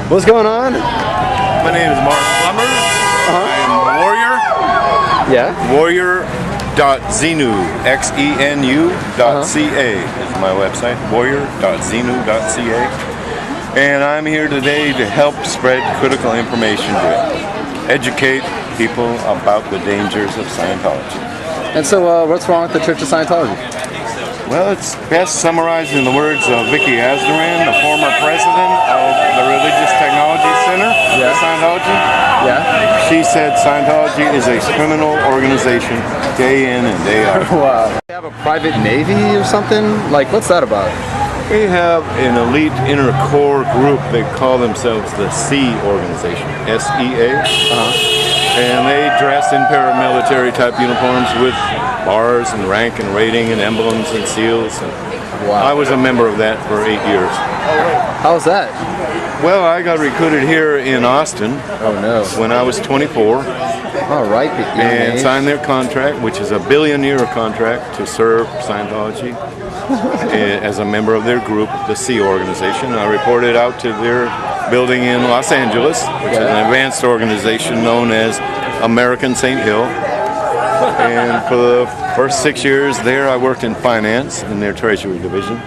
What's going on? My name is Mark Plummer. I am Warrior. Yeah. Warrior.xenu, xenu.ca is my website. Warrior.xenu.ca. And I'm here today to help spread critical information to educate people about the dangers of Scientology. And so, what's wrong with the Church of Scientology? Well, it's best summarized in the words of Vicky Asdaran, the former president of the Religious Technology Center of Scientology. Yeah. She said Scientology is a criminal organization day in and day out. Wow. They have a private navy or something? Like, what's that about? They have an elite inner core group. They call themselves the SEA organization, S-E-A. And they dress in paramilitary type uniforms with bars and rank and rating and emblems and seals. And I was a member of that for 8 years. How's that? Well, I got recruited here in Austin when I was 24. All right. And signed their contract, which is a billion-year contract to serve Scientology as a member of their group, the SEA organization. I reported out to their building in Los Angeles, which is an advanced organization known as American St. Hill. And for the first 6 years there, I worked in finance in their treasury division.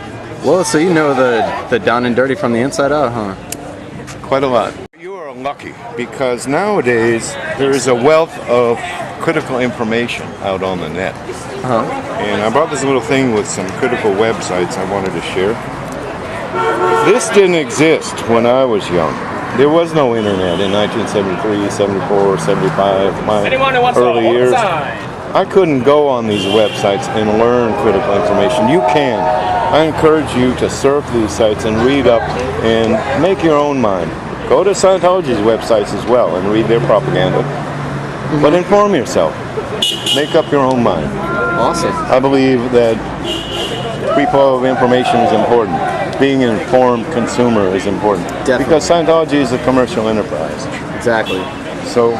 Well, so you know the down and dirty from the inside out, huh? Quite a lot. You are lucky because nowadays there is a wealth of critical information out on the net. And I brought this little thing with some critical websites I wanted to share. This didn't exist when I was young. There was no internet in 1973, 74, 75, my early years. I couldn't go on these websites and learn critical information. You can. I encourage you to surf these sites and read up and make your own mind. Go to Scientology's websites as well and read their propaganda. But inform yourself. Make up your own mind. Awesome. I believe that free flow of information is important. Being an informed consumer is important. Definitely. Because Scientology is a commercial enterprise. Exactly. So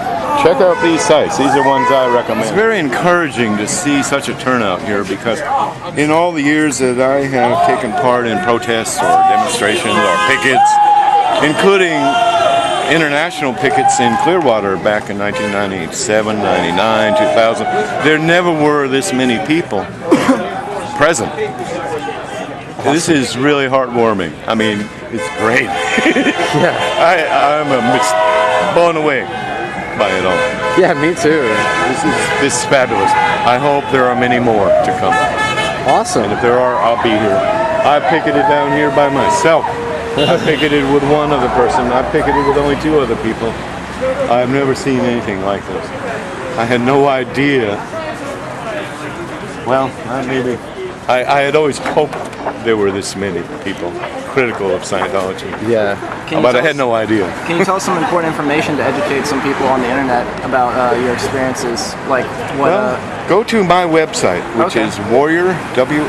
check out these sites. These are ones I recommend. It's very encouraging to see such a turnout here because in all the years that I have taken part in protests or demonstrations or pickets, including international pickets in Clearwater back in 1997, 99, 2000, there never were this many people present. This is really heartwarming. I mean, it's great. I'm blown away by it all. Yeah, me too. This is fabulous. I hope there are many more to come. Awesome. And if there are, I'll be here. I picketed down here by myself. I picketed with one other person. I picketed with only 2 other people. I've never seen anything like this. I had no idea. Well, maybe. I had always hoped there were this many people critical of Scientology. Yeah. But I had no idea. Can you tell us some important information to educate some people on the internet about your experiences? Like what? Well, go to my website, which is Warrior, warrior.xenu,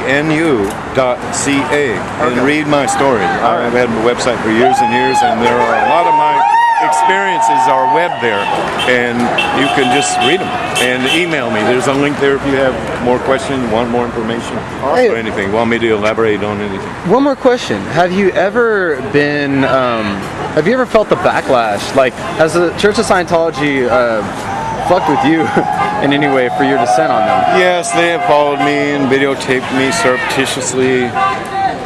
xenu.ca, and read my story. I've had my website for years and years, and there are a lot of my experiences are web there, and you can just read them and email me. There's a link there if you have more questions, want more information, or anything. Want me to elaborate on anything? One more question: Have you ever been? Have you ever felt the backlash? Like, has the Church of Scientology fucked with you in any way for your dissent on them? Yes, they have followed me and videotaped me surreptitiously.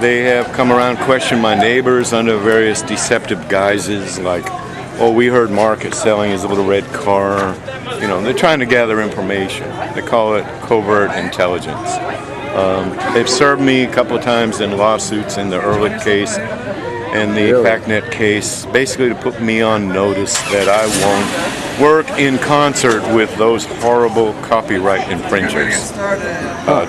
They have come around, questioned my neighbors under various deceptive guises, like, oh, we heard Mark is selling his little red car. You know, they're trying to gather information. They call it covert intelligence. They've served me a couple of times in lawsuits in the Ehrlich case and the PACnet case, basically to put me on notice that I won't work in concert with those horrible copyright infringers,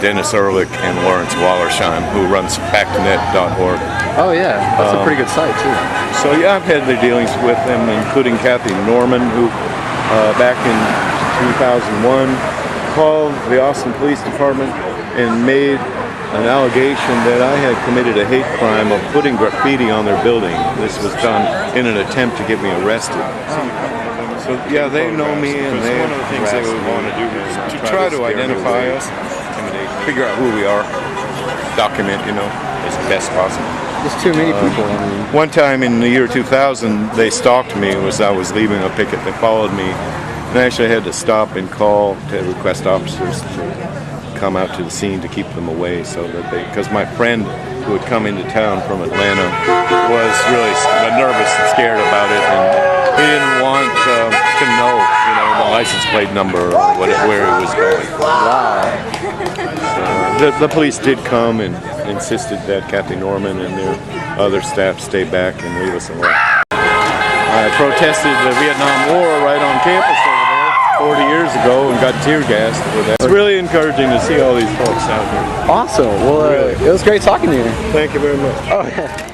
Dennis Ehrlich and Lawrence Wallersheim, who runs PACnet.org. Oh yeah, that's a pretty good site too. So yeah, I've had their dealings with them, including Kathy Norman, who back in 2001 called the Austin Police Department and made an allegation that I had committed a hate crime of putting graffiti on their building. This was done in an attempt to get me arrested. So yeah, they know me, and they one of the things they would want to do is to try to identify us, figure out who we are, document, you know, as best possible. There's too many people. I mean. One time in the year 2000, they stalked me as I was leaving a picket. They followed me, and I actually had to stop and call to request officers to come out to the scene to keep them away, so that because my friend who had come into town from Atlanta was really nervous and scared about it, and he didn't want to know, the license plate number or where he was going. Wow. So, the police did come and insisted that Kathy Norman and their other staff stay back and leave us alone. I protested the Vietnam War right on campus over there 40 years ago and got tear gassed for that. It's really encouraging to see all these folks out here. Awesome. Well, Really. it was great talking to you. Thank you very much. Oh, yeah.